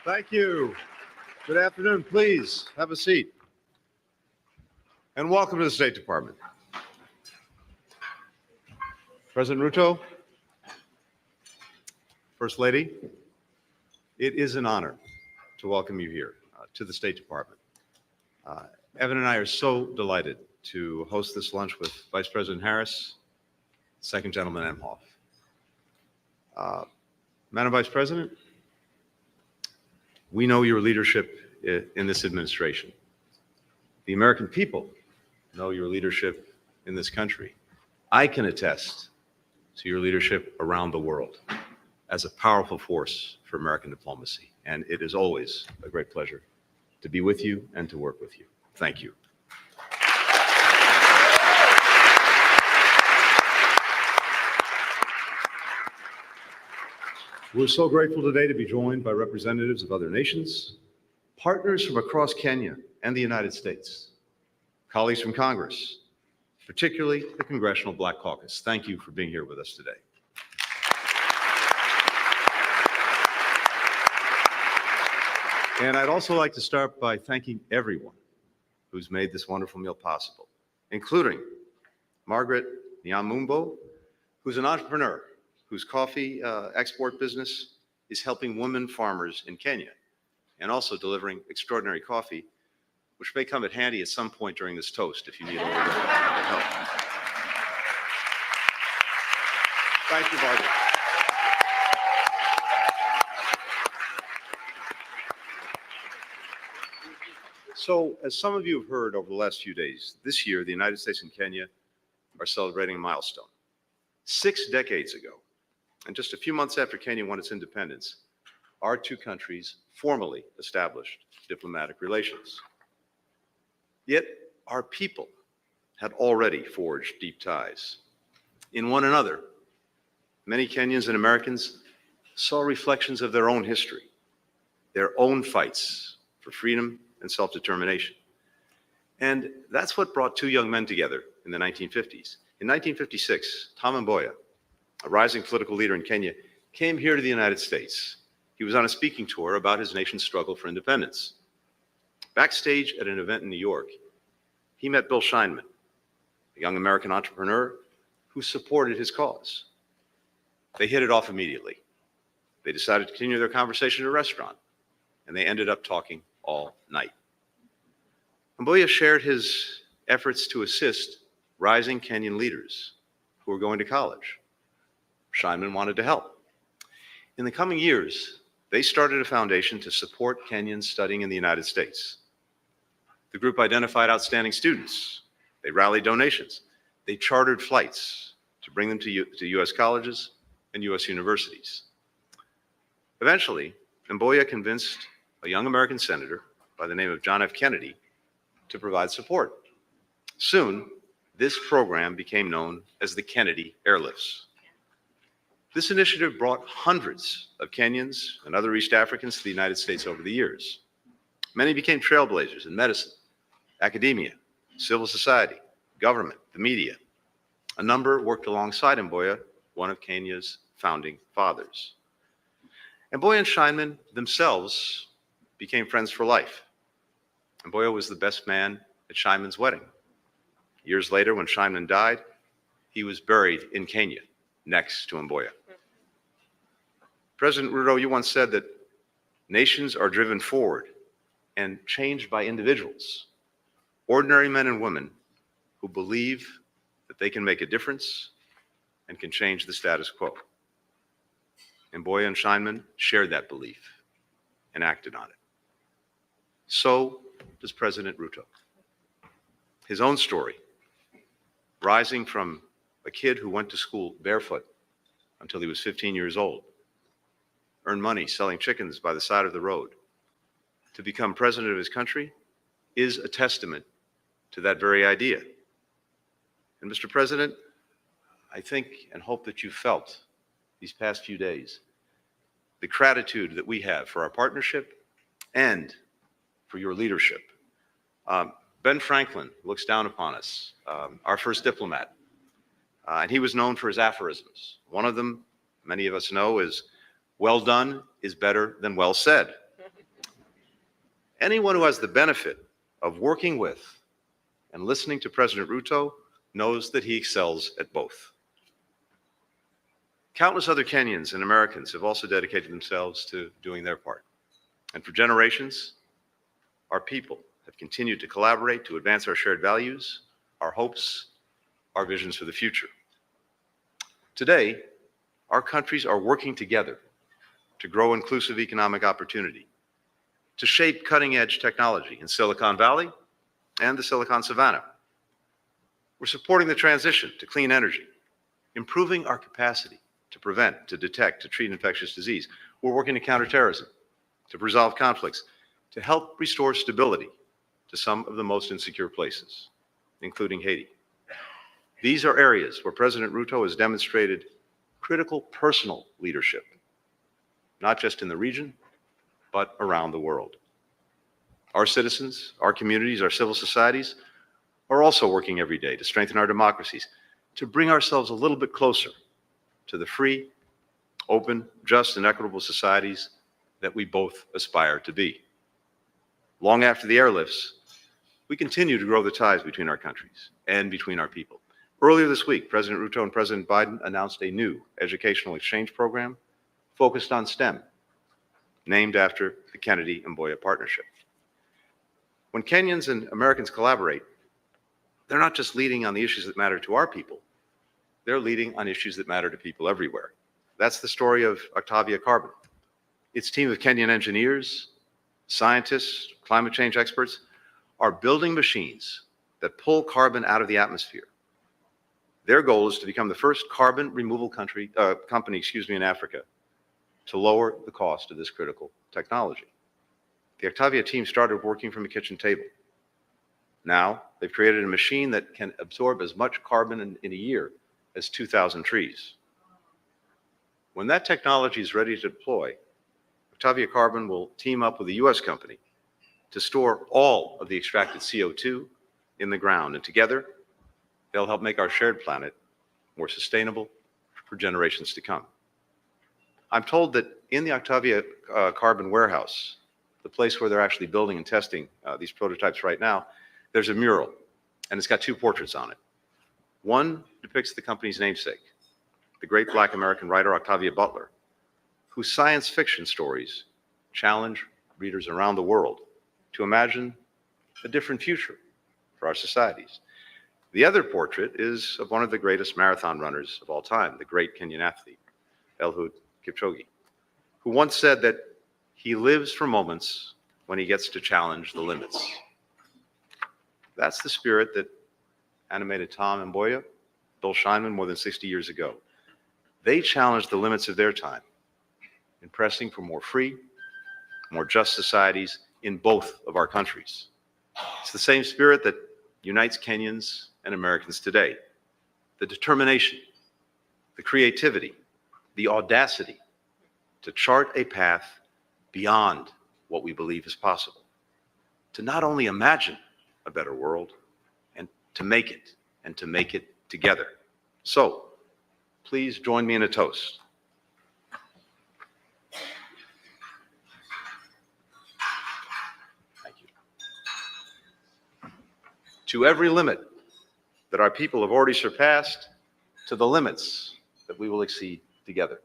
Thank you. Good afternoon. Please have a seat. And welcome to the State Department. President Ruto, First Lady, it is an honor to welcome you here to the State Department. Evan and I are so delighted to host this lunch with Vice President Harris, Second Gentleman Emhoff. Madam Vice President, we know your leadership in this administration. The American people know your leadership in this country. I can attest to your leadership around the world as a powerful force for American diplomacy. And it is always a great pleasure to be with you and to work with you. Thank you. We're so grateful today to be joined by representatives of other nations, partners from across Kenya and the United States, colleagues from Congress, particularly the Congressional Black Caucus. Thank you for being here with us today. And I'd also like to start by thanking everyone who's made this wonderful meal possible, including Margaret Nyamumbo, who's an entrepreneur whose coffee export business is helping women farmers in Kenya and also delivering extraordinary coffee, which may come in handy at some point during this toast if you need a little bit of help. Thank you, Margaret. So, as some of you have heard over the last few days, this year the United States and Kenya are celebrating a milestone. 6 decades ago, and just a few months after Kenya won its independence, our two countries formally established diplomatic relations. Yet our people had already forged deep ties. In one another, many Kenyans and Americans saw reflections of their own history, their own fights for freedom and self-determination. And that's what brought two young men together in the 1950s. In 1956, Tom Mboya, a rising political leader in Kenya, came here to the United States. He was on a speaking tour about his nation's struggle for independence. Backstage at an event in New York, he met Bill Scheinman, a young American entrepreneur who supported his cause. They hit it off immediately. They decided to continue their conversation at a restaurant, and they ended up talking all night. Mboya shared his efforts to assist rising Kenyan leaders who were going to college. Scheinman wanted to help. In the coming years, they started a foundation to support Kenyans studying in the United States. The group identified outstanding students. They rallied donations. They chartered flights to bring them to U.S. colleges and U.S. universities. Eventually, Mboya convinced a young American senator by the name of John F. Kennedy to provide support. Soon, this program became known as the Kennedy Airlifts. This initiative brought hundreds of Kenyans and other East Africans to the United States over the years. Many became trailblazers in medicine, academia, civil society, government, the media. A number worked alongside Mboya, one of Kenya's founding fathers. Mboya and Scheinman themselves became friends for life. Mboya was the best man at Scheinman's wedding. Years later, when Scheinman died, he was buried in Kenya next to Mboya. President Ruto, you once said that nations are driven forward and changed by individuals, ordinary men and women who believe that they can make a difference and can change the status quo. Mboya and Scheinman shared that belief and acted on it. So does President Ruto. His own story, rising from a kid who went to school barefoot until he was 15 years old, earned money selling chickens by the side of the road, to become president of his country, is a testament to that very idea. And Mr. President, I think and hope that you felt these past few days the gratitude that we have for our partnership and for your leadership. Ben Franklin looks down upon us, our first diplomat, and he was known for his aphorisms. One of them, many of us know, is, "Well done is better than well said." Anyone who has the benefit of working with and listening to President Ruto knows that he excels at both. Countless other Kenyans and Americans have also dedicated themselves to doing their part. And for generations, our people have continued to collaborate to advance our shared values, our hopes, our visions for the future. Today, our countries are working together to grow inclusive economic opportunity, to shape cutting-edge technology in Silicon Valley and the Silicon Savannah. We're supporting the transition to clean energy, improving our capacity to prevent, to detect, to treat infectious disease. We're working to counter terrorism, to resolve conflicts, to help restore stability to some of the most insecure places, including Haiti. These are areas where President Ruto has demonstrated critical personal leadership, not just in the region, but around the world. Our citizens, our communities, our civil societies are also working every day to strengthen our democracies, to bring ourselves a little bit closer to the free, open, just, and equitable societies that we both aspire to be. Long after the airlifts, we continue to grow the ties between our countries and between our people. Earlier this week, President Ruto and President Biden announced a new educational exchange program focused on STEM, named after the Kennedy-Mboya partnership. When Kenyans and Americans collaborate, they're not just leading on the issues that matter to our people, they're leading on issues that matter to people everywhere. That's the story of Octavia Carbon. Its team of Kenyan engineers, scientists, climate change experts are building machines that pull carbon out of the atmosphere. Their goal is to become the first carbon removal company in Africa to lower the cost of this critical technology. The Octavia team started working from a kitchen table. Now they've created a machine that can absorb as much carbon in a year as 2,000 trees. When that technology is ready to deploy, Octavia Carbon will team up with a US company to store all of the extracted CO2 in the ground, and together they'll help make our shared planet more sustainable for generations to come. I'm told that in the Octavia Carbon warehouse, the place where they're actually building and testing these prototypes right now, there's a mural, and it's got two portraits on it. One depicts the company's namesake, the great Black American writer Octavia Butler, whose science fiction stories challenge readers around the world to imagine a different future for our societies. The other portrait is of one of the greatest marathon runners of all time, the great Kenyan athlete, Eliud Kipchoge, who once said that he lives for moments when he gets to challenge the limits. That's the spirit that animated Tom Mboya, Bill Scheinman more than 60 years ago. They challenged the limits of their time in pressing for more free, more just societies in both of our countries. It's the same spirit that unites Kenyans and Americans today. The determination, the creativity, the audacity to chart a path beyond what we believe is possible. To not only imagine a better world, and to make it together. So, please join me in a toast. Thank you. To every limit that our people have already surpassed, to the limits that we will exceed together.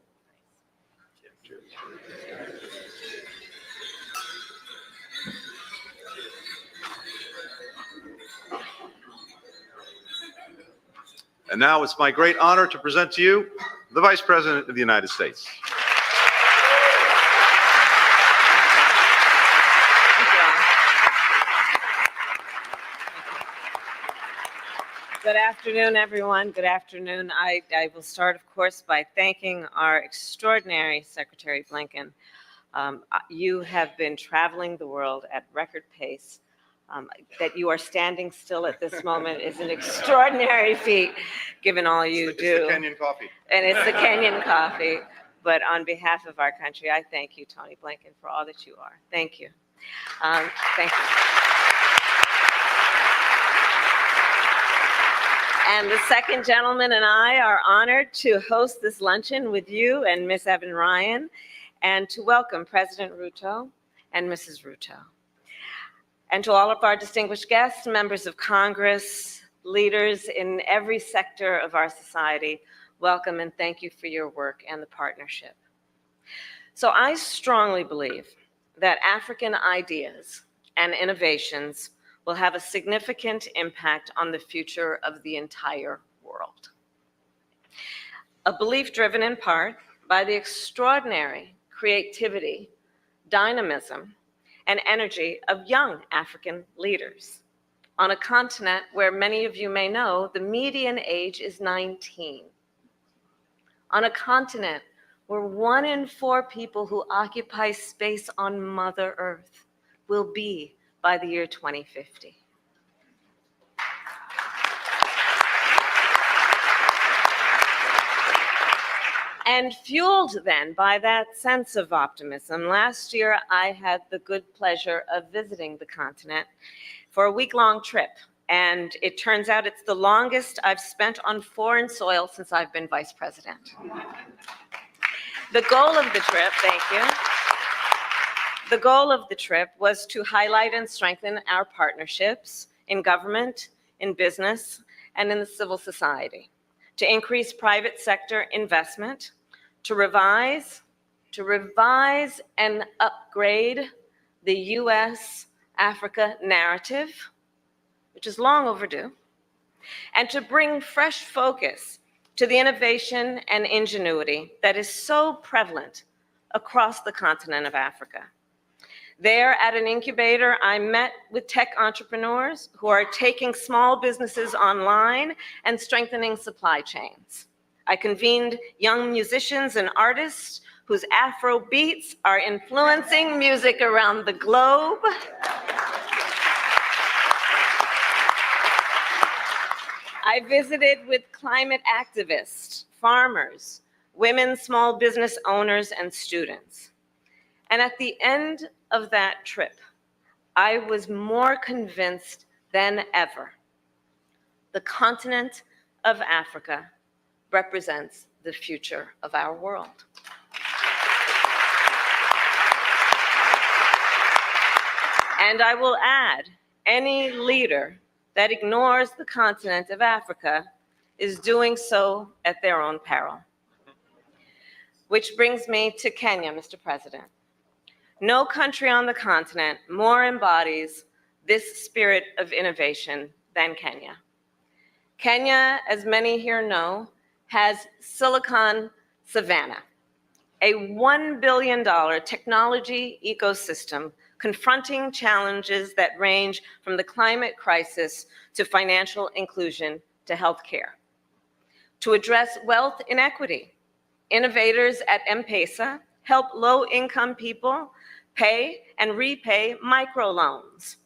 And now it's my great honor to present to you the Vice President of the United States. Good afternoon, everyone. Good afternoon. I will start, of course, by thanking our extraordinary Secretary Blinken. You have been traveling the world at record pace That you are standing still at this moment is an extraordinary feat, given all you do. It's the Kenyan coffee. And it's the Kenyan coffee. But on behalf of our country, I thank you, Tony Blinken, for all that you are. Thank you. Thank you. And the second gentleman and I are honored to host this luncheon with you and Ms. Evan Ryan, and to welcome President Ruto and Mrs. Ruto. And to all of our distinguished guests, members of Congress, leaders in every sector of our society, welcome and thank you for your work and the partnership. So I strongly believe that African ideas and innovations will have a significant impact on the future of the entire world. A belief driven in part by the extraordinary creativity, dynamism, and energy of young African leaders on a continent where many of you may know the median age is 19. On a continent where 1 in 4 people who occupy space on Mother Earth will be by the year 2050. And fueled then by that sense of optimism, last year I had the good pleasure of visiting the continent for a week-long trip. And it turns out it's the longest I've spent on foreign soil since I've been vice president. The goal of the trip, thank you. The goal of the trip was to highlight and strengthen our partnerships in government, in business, and in the civil society, to increase private sector investment, to revise and upgrade the US-Africa narrative, which is long overdue, and to bring fresh focus to the innovation and ingenuity that is so prevalent across the continent of Africa. There at an incubator, I met with tech entrepreneurs who are taking small businesses online and strengthening supply chains. I convened young musicians and artists whose Afro beats are influencing music around the globe. I visited with climate activists, farmers, women, small business owners, and students. And at the end of that trip, I was more convinced than ever the continent of Africa represents the future of our world. And I will add, any leader that ignores the continent of Africa is doing so at their own peril. Which brings me to Kenya, Mr. President. No country on the continent more embodies this spirit of innovation than Kenya. Kenya, as many here know, has Silicon Savannah, a $1 billion technology ecosystem confronting challenges that range from the climate crisis to financial inclusion to healthcare. To address wealth inequity, innovators at M-Pesa help low-income people pay and repay microloans,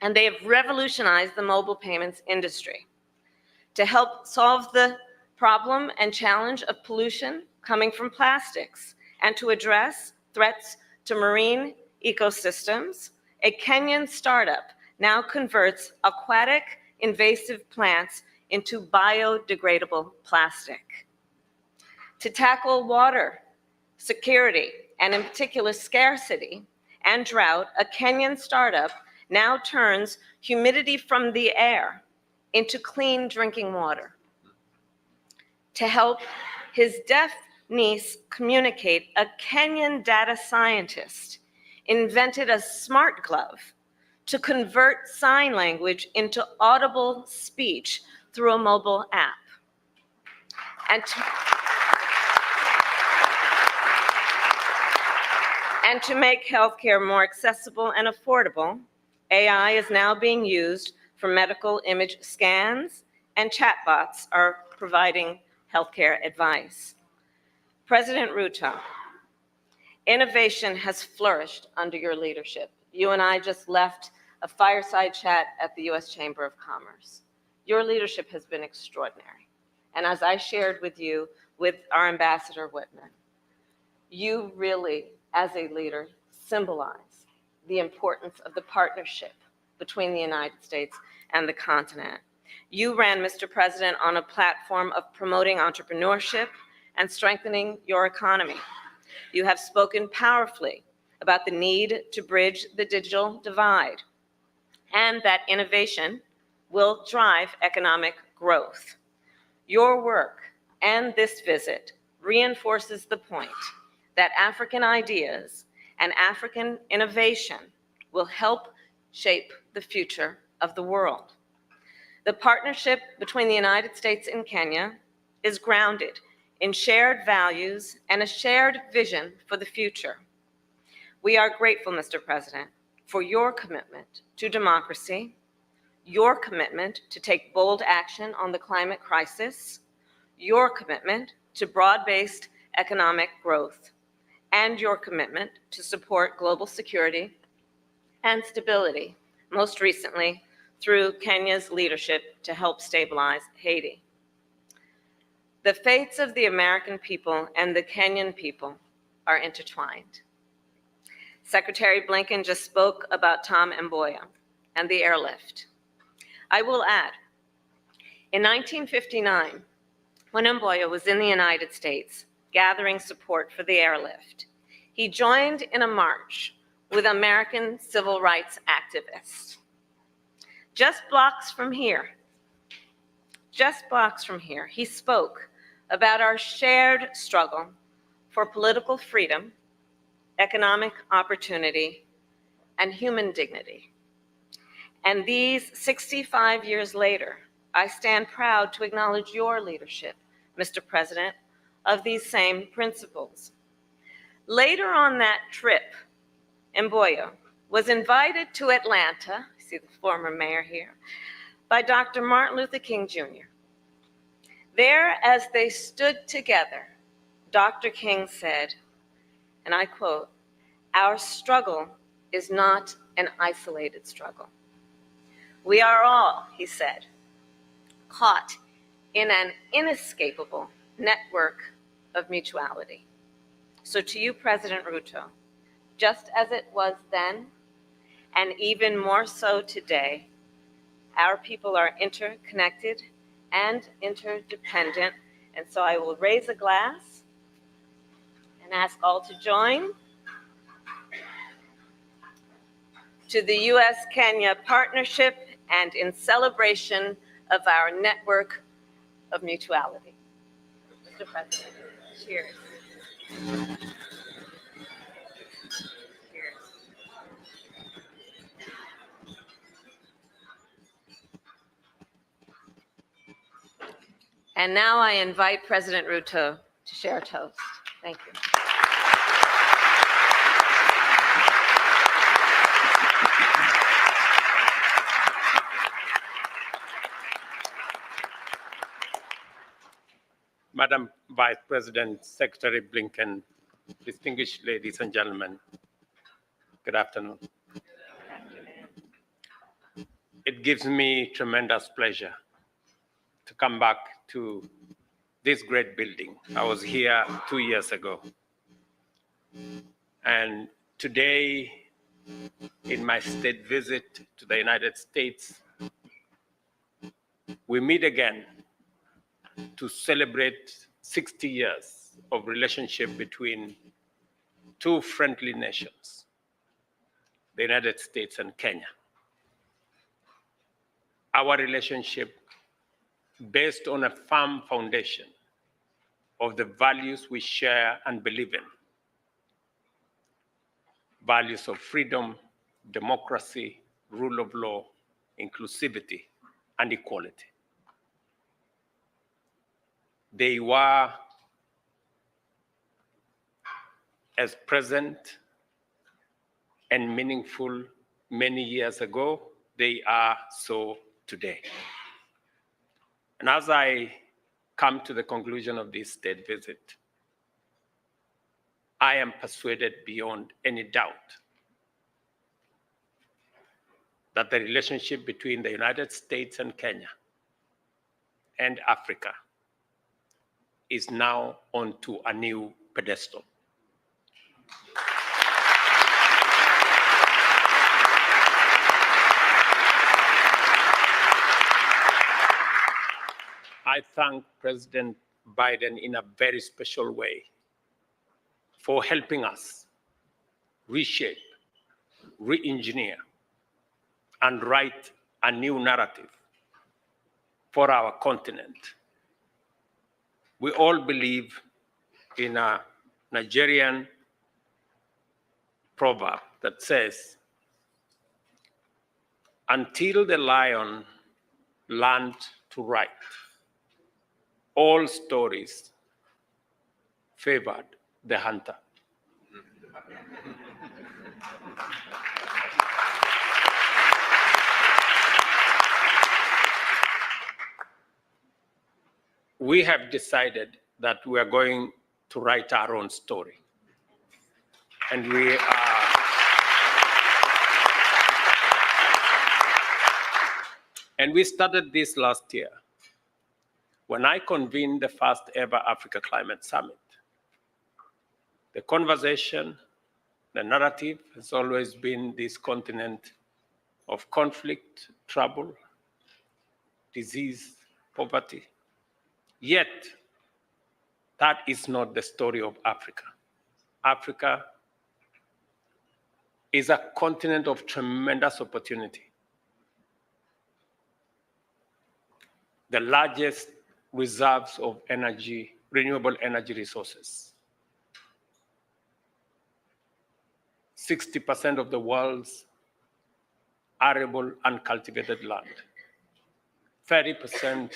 and they have revolutionized the mobile payments industry. To help solve the problem and challenge of pollution coming from plastics, and to address threats to marine ecosystems, a Kenyan startup now converts aquatic invasive plants into biodegradable plastic. To tackle water security, and in particular scarcity and drought, a Kenyan startup now turns humidity from the air into clean drinking water. To help his deaf niece communicate, a Kenyan data scientist invented a smart glove to convert sign language into audible speech through a mobile app. And to make healthcare more accessible and affordable, AI is now being used for medical image scans, and chatbots are providing healthcare advice. President Ruto, innovation has flourished under your leadership. You and I just left a fireside chat at the U.S. Chamber of Commerce. Your leadership has been extraordinary. And as I shared with you, with our Ambassador Whitman, you really, as a leader, symbolize the importance of the partnership between the United States and the continent. You ran, Mr. President, on a platform of promoting entrepreneurship and strengthening your economy. You have spoken powerfully about the need to bridge the digital divide and that innovation will drive economic growth. Your work and this visit reinforces the point that African ideas and African innovation will help shape the future of the world. The partnership between the United States and Kenya is grounded in shared values and a shared vision for the future. We are grateful, Mr. President, for your commitment to democracy, your commitment to take bold action on the climate crisis, your commitment to broad-based economic growth, and your commitment to support global security and stability, most recently through Kenya's leadership to help stabilize Haiti. The fates of the American people and the Kenyan people are intertwined. Secretary Blinken just spoke about Tom Mboya and the airlift. I will add, in 1959, when Mboya was in the United States gathering support for the airlift, he joined in a march with American civil rights activists. Just blocks from here, he spoke about our shared struggle for political freedom, economic opportunity, and human dignity. And these 65 years later, I stand proud to acknowledge your leadership, Mr. President, of these same principles. Later on that trip, Mboya was invited to Atlanta, I see the former mayor here, by Dr. Martin Luther King Jr. There, as they stood together, Dr. King said, and I quote, "Our struggle is not an isolated struggle. We are all," he said, "caught in an inescapable network of mutuality." So to you, President Ruto, just as it was then, and even more so today, our people are interconnected and interdependent. And so I will raise a glass and ask all to join to the U.S.-Kenya partnership and in celebration of our network of mutuality. Mr. President, cheers. And now I invite President Ruto to share a toast. Thank you. Madam Vice President, Secretary Blinken, distinguished ladies and gentlemen, good afternoon. It gives me tremendous pleasure to come back to this great building. I was here 2 years ago. And today, in my state visit to the United States, we meet again to celebrate 60 years of relationship between two friendly nations, the United States and Kenya. Our relationship based on a firm foundation of the values we share and believe in. Values of freedom, democracy, rule of law, inclusivity, and equality. They were as present and meaningful many years ago, they are so today. And as I come to the conclusion of this state visit, I am persuaded beyond any doubt that the relationship between the United States and Kenya and Africa is now onto a new pedestal. I thank President Biden in a very special way for helping us reshape, re-engineer, and write a new narrative for our continent. We all believe in a Nigerian proverb that says, until the lion learned to write, all stories favored the hunter. We have decided that we are going to write our own story. And we started this last year when I convened the first ever Africa Climate Summit. The conversation, the narrative has always been this continent of conflict, trouble, disease, poverty. Yet, that is not the story of Africa. Africa is a continent of tremendous opportunity. The largest reserves of energy, renewable energy resources. 60% of the world's arable and cultivated land. 30%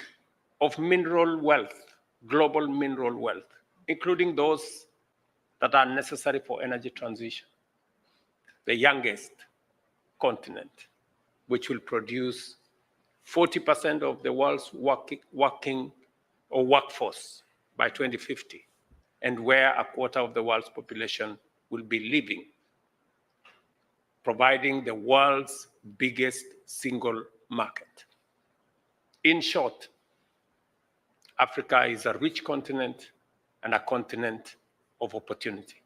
of mineral wealth, global mineral wealth, including those that are necessary for energy transition. The youngest continent, which will produce 40% of the world's working or workforce by 2050, and where a quarter of the world's population will be living, providing the world's biggest single market. In short, Africa is a rich continent and a continent of opportunity.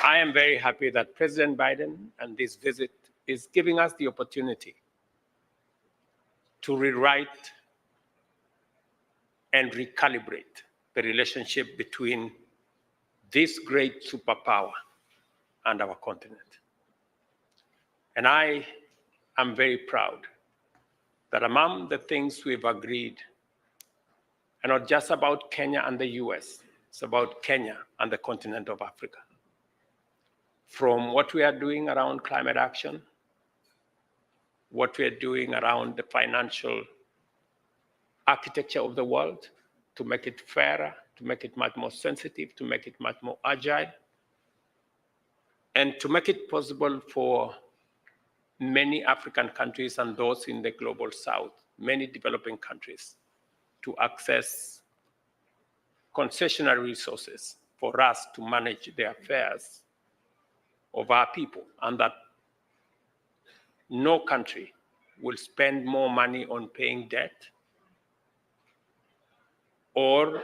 I am very happy that President Biden and this visit is giving us the opportunity to rewrite and recalibrate the relationship between this great superpower and our continent. And I am very proud that among the things we've agreed are not just about Kenya and the US, it's about Kenya and the continent of Africa. From what we are doing around climate action, what we are doing around the financial architecture of the world to make it fairer, to make it much more sensitive, to make it much more agile, and to make it possible for many African countries and those in the global south, many developing countries, to access concessionary resources for us to manage the affairs of our people, and that no country will spend more money on paying debt or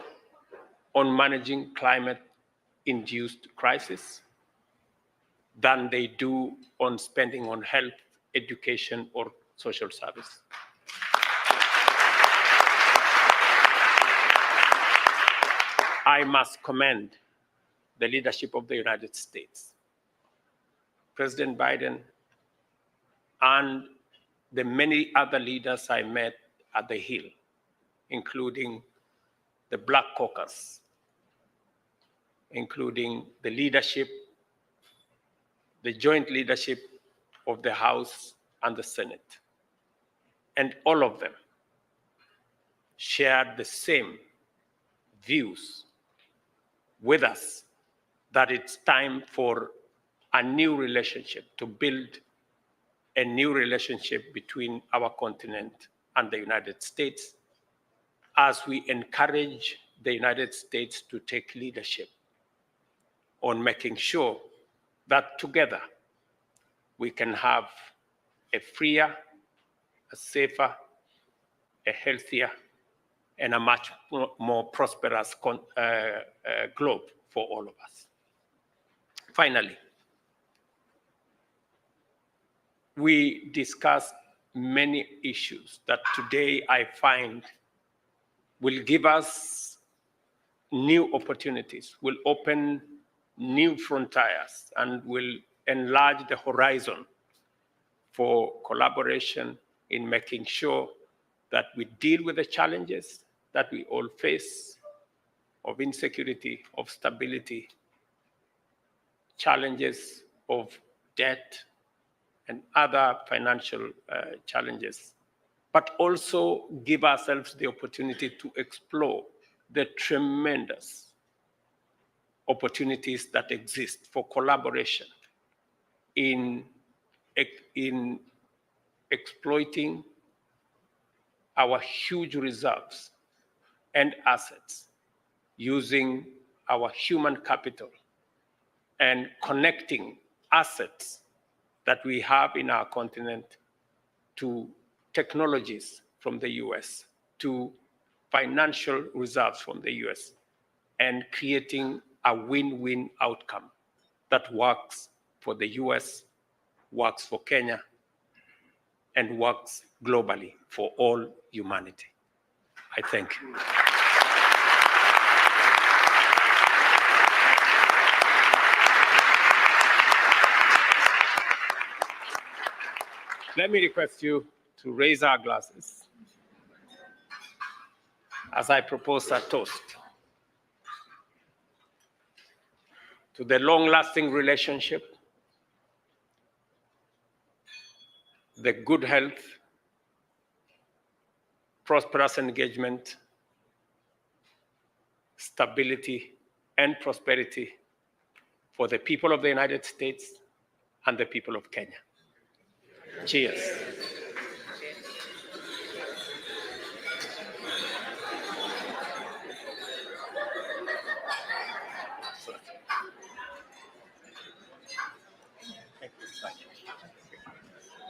on managing climate-induced crisis than they do on spending on health, education, or social service. I must commend the leadership of the United States, President Biden, and the many other leaders I met at the Hill, including the Black Caucus, including the leadership, the joint leadership of the House and the Senate. And all of them shared the same views with us that it's time for a new relationship, to build a new relationship between our continent and the United States as we encourage the United States to take leadership on making sure that together we can have a freer, a safer, a healthier, and a much more prosperous globe for all of us. Finally, we discussed many issues that today I find will give us new opportunities, will open new frontiers, and will enlarge the horizon for collaboration in making sure that we deal with the challenges that we all face of insecurity, of stability, challenges of debt and other financial challenges, but also give ourselves the opportunity to explore the tremendous opportunities that exist for collaboration in exploiting our huge reserves and assets, using our human capital and connecting assets that we have in our continent to technologies from the US, to financial reserves from the US, and creating a win-win outcome that works for the US, works for Kenya, and works globally for all humanity. I thank you. Let me request you to raise our glasses as I propose a toast to the long-lasting relationship, the good health, prosperous engagement, stability, and prosperity for the people of the United States and the people of Kenya. Cheers.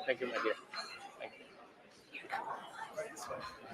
Thank you, my dear. Thank you.